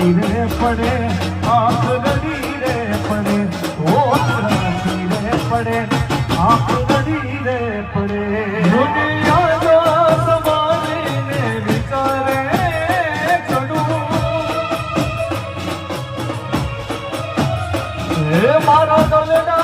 ત્રાસી રે પડે આંખ રડી રે પડે ઓ ત્રાસી રે પડે આંખ રડી રે પડે દુનિયાના સમાવીને વિચારે ચડું હે મારો દલડા